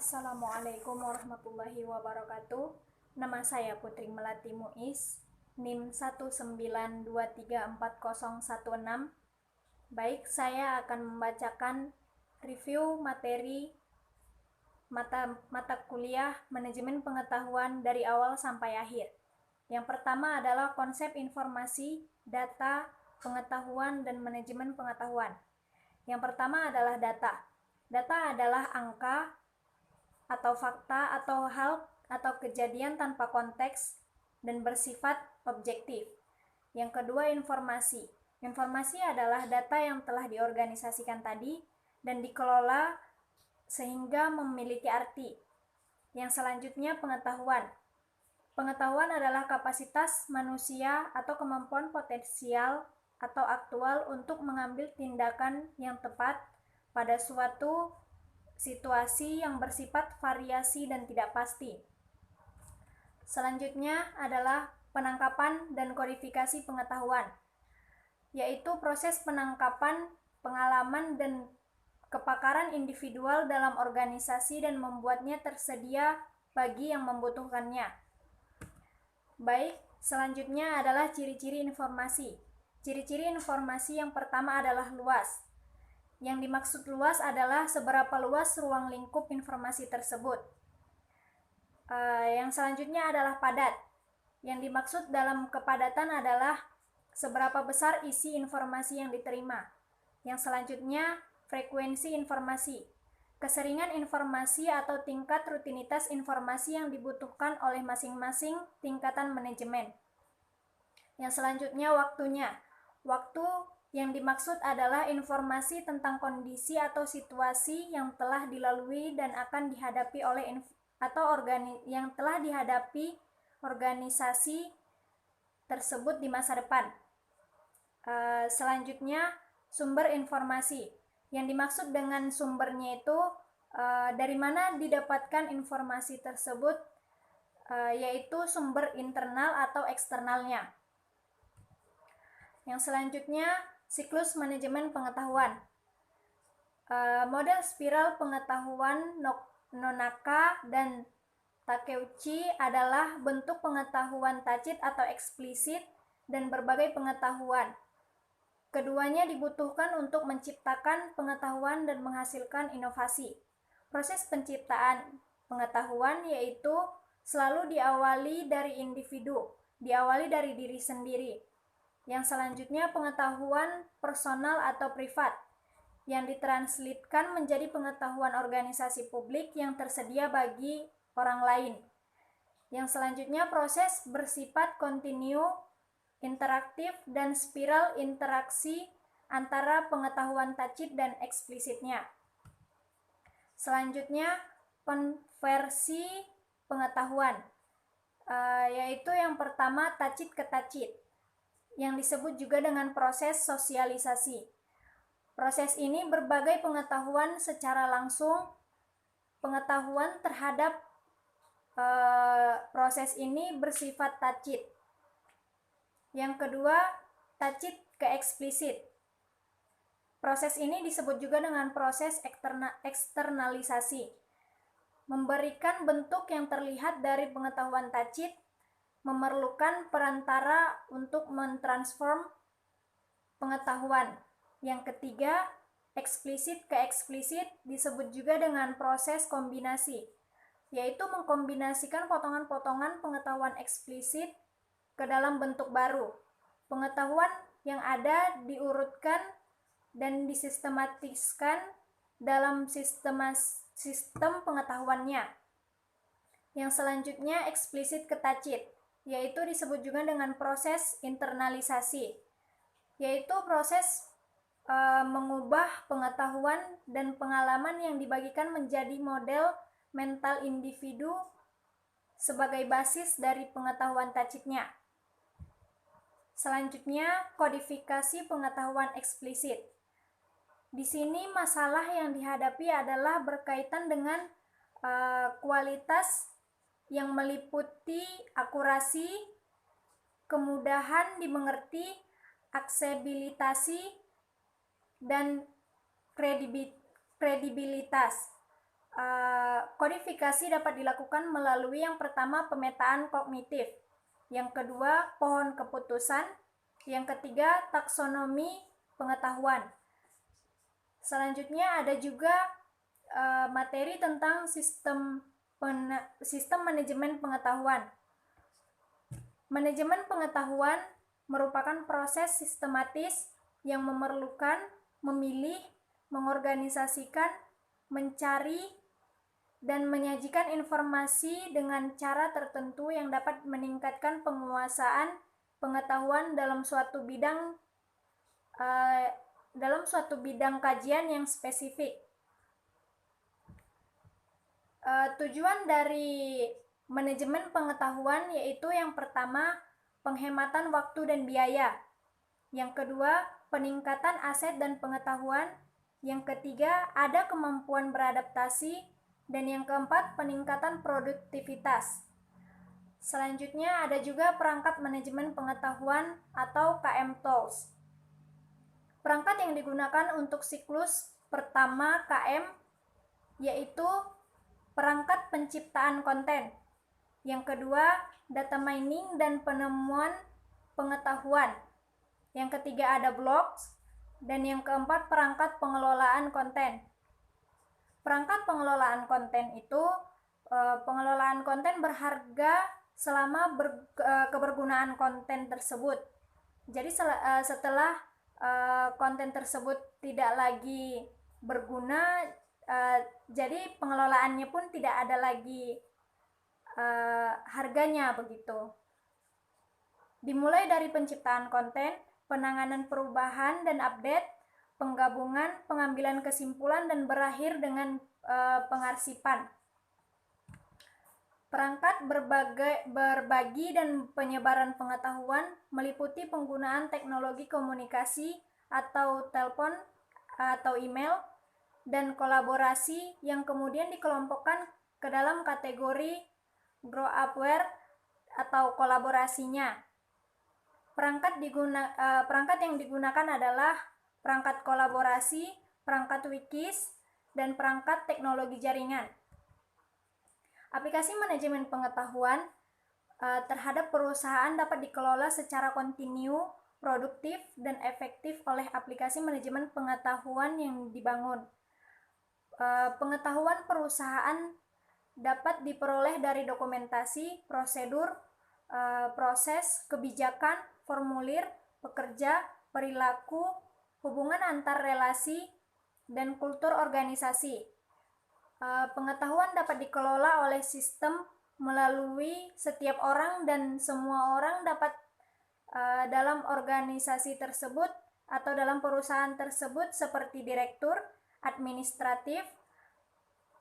Assalamualaikum warahmatullahi wabarakatuh. Nama saya Putri Melati Muiz, NIM 192340116. Baik, saya akan membacakan review materi mata kuliah Manajemen Pengetahuan dari awal sampai akhir. Yang pertama adalah konsep informasi, data, pengetahuan, dan manajemen pengetahuan. Yang pertama adalah data. Data adalah angka atau fakta atau hal atau kejadian tanpa konteks dan bersifat objektif. Yang kedua, informasi. Informasi adalah data yang telah diorganisasikan tadi dan dikelola sehingga memiliki arti. Yang selanjutnya, pengetahuan. Pengetahuan adalah kapasitas manusia atau kemampuan potensial atau aktual untuk mengambil tindakan yang tepat pada suatu situasi yang bersifat variasi dan tidak pasti. Selanjutnya adalah penangkapan dan kodifikasi pengetahuan, yaitu proses penangkapan, pengalaman, dan kepakaran individual dalam organisasi dan membuatnya tersedia bagi yang membutuhkannya. Baik, selanjutnya adalah ciri-ciri informasi. Ciri-ciri informasi yang pertama adalah luas. Yang dimaksud luas adalah seberapa luas ruang lingkup informasi tersebut. Yang selanjutnya adalah padat. Yang dimaksud dalam kepadatan adalah seberapa besar isi informasi yang diterima. Yang selanjutnya, frekuensi informasi. Keseringan informasi atau tingkat rutinitas informasi yang dibutuhkan oleh masing-masing tingkatan manajemen. Yang selanjutnya, waktunya. Waktu yang dimaksud adalah informasi tentang kondisi atau situasi yang telah dilalui dan akan dihadapi oleh yang telah dihadapi organisasi tersebut di masa depan. Selanjutnya, sumber informasi. Yang dimaksud dengan sumbernya itu dari mana didapatkan informasi tersebut, yaitu sumber internal atau eksternalnya. Yang selanjutnya, siklus manajemen pengetahuan. Model spiral pengetahuan Nonaka dan Takeuchi adalah bentuk pengetahuan tacit atau eksplisit dan berbagai pengetahuan. Keduanya dibutuhkan untuk menciptakan pengetahuan dan menghasilkan inovasi. Proses penciptaan pengetahuan yaitu selalu diawali dari individu, diawali dari diri sendiri. Yang selanjutnya, pengetahuan personal atau privat, yang ditranslitkan menjadi pengetahuan organisasi publik yang tersedia bagi orang lain. Yang selanjutnya, proses bersifat kontinu, interaktif, dan spiral interaksi antara pengetahuan tacit dan eksplisitnya. Selanjutnya, konversi pengetahuan, yaitu yang pertama tacit ke tacit, yang disebut juga dengan proses sosialisasi. Proses ini berbagai pengetahuan secara langsung. Pengetahuan terhadap proses ini bersifat tacit. Yang kedua, tacit ke eksplisit. Proses ini disebut juga dengan proses eksternalisasi. Memberikan bentuk yang terlihat dari pengetahuan tacit, memerlukan perantara untuk mentransform pengetahuan. Yang ketiga, eksplisit ke eksplisit disebut juga dengan proses kombinasi, yaitu mengkombinasikan potongan-potongan pengetahuan eksplisit ke dalam bentuk baru. Pengetahuan yang ada diurutkan dan disistematiskan dalam sistem pengetahuannya. Yang selanjutnya, eksplisit ke tacit, yaitu disebut juga dengan proses internalisasi, yaitu proses mengubah pengetahuan dan pengalaman yang dibagikan menjadi model mental individu sebagai basis dari pengetahuan tacitnya. Selanjutnya, kodifikasi pengetahuan eksplisit. Di sini masalah yang dihadapi adalah berkaitan dengan kualitas yang meliputi akurasi, kemudahan dimengerti, aksesibilitas, dan kredibilitas. Kodifikasi dapat dilakukan melalui yang pertama pemetaan kognitif, yang kedua pohon keputusan, yang ketiga taksonomi pengetahuan. Selanjutnya ada juga materi tentang sistem manajemen pengetahuan. Manajemen pengetahuan merupakan proses sistematis yang memerlukan memilih, mengorganisasikan, mencari, dan menyajikan informasi dengan cara tertentu yang dapat meningkatkan penguasaan pengetahuan dalam suatu bidang kajian yang spesifik. Tujuan dari manajemen pengetahuan yaitu yang pertama, penghematan waktu dan biaya. Yang kedua, peningkatan aset dan pengetahuan. Yang ketiga, ada kemampuan beradaptasi. Dan yang keempat, peningkatan produktivitas. Selanjutnya ada juga perangkat manajemen pengetahuan atau KM Tools. Perangkat yang digunakan untuk siklus pertama KM yaitu perangkat penciptaan konten. Yang kedua, data mining dan penemuan pengetahuan. Yang ketiga ada blogs. Dan yang keempat, perangkat pengelolaan konten. Perangkat pengelolaan konten itu, pengelolaan konten berharga selama kebergunaan konten tersebut. Jadi setelah konten tersebut tidak lagi berguna, jadi pengelolaannya pun tidak ada lagi harganya begitu. Dimulai dari penciptaan konten, penanganan perubahan dan update, penggabungan, pengambilan kesimpulan, dan berakhir dengan pengarsipan. Perangkat berbagi dan penyebaran pengetahuan meliputi penggunaan teknologi komunikasi atau telepon atau email, dan kolaborasi yang kemudian dikelompokkan ke dalam kategori groupware atau kolaborasinya. Perangkat yang digunakan adalah perangkat kolaborasi, perangkat wikis, dan perangkat teknologi jaringan. Aplikasi manajemen pengetahuan terhadap perusahaan dapat dikelola secara kontinu, produktif, dan efektif oleh aplikasi manajemen pengetahuan yang dibangun. Pengetahuan perusahaan dapat diperoleh dari dokumentasi, prosedur, proses, kebijakan, formulir, pekerja, perilaku, hubungan antar relasi, dan kultur organisasi. Pengetahuan dapat dikelola oleh sistem melalui setiap orang dan semua orang dapat dalam organisasi tersebut atau dalam perusahaan tersebut seperti direktur, administratif,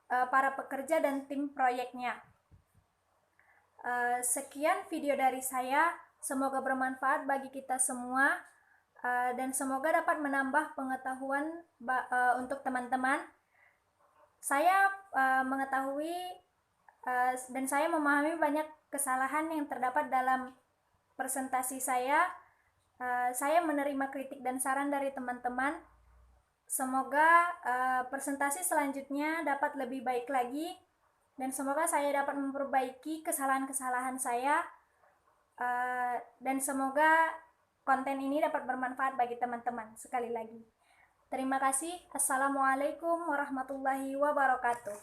para pekerja, dan tim proyeknya. Sekian video dari saya, semoga bermanfaat bagi kita semua dan semoga dapat menambah pengetahuan untuk teman-teman. Saya mengetahui dan saya memahami banyak kesalahan yang terdapat dalam presentasi saya. Saya menerima kritik dan saran dari teman-teman. Semoga presentasi selanjutnya dapat lebih baik lagi, dan semoga saya dapat memperbaiki kesalahan-kesalahan saya, dan semoga konten ini dapat bermanfaat bagi teman-teman. Sekali lagi, terima kasih. Assalamualaikum warahmatullahi wabarakatuh.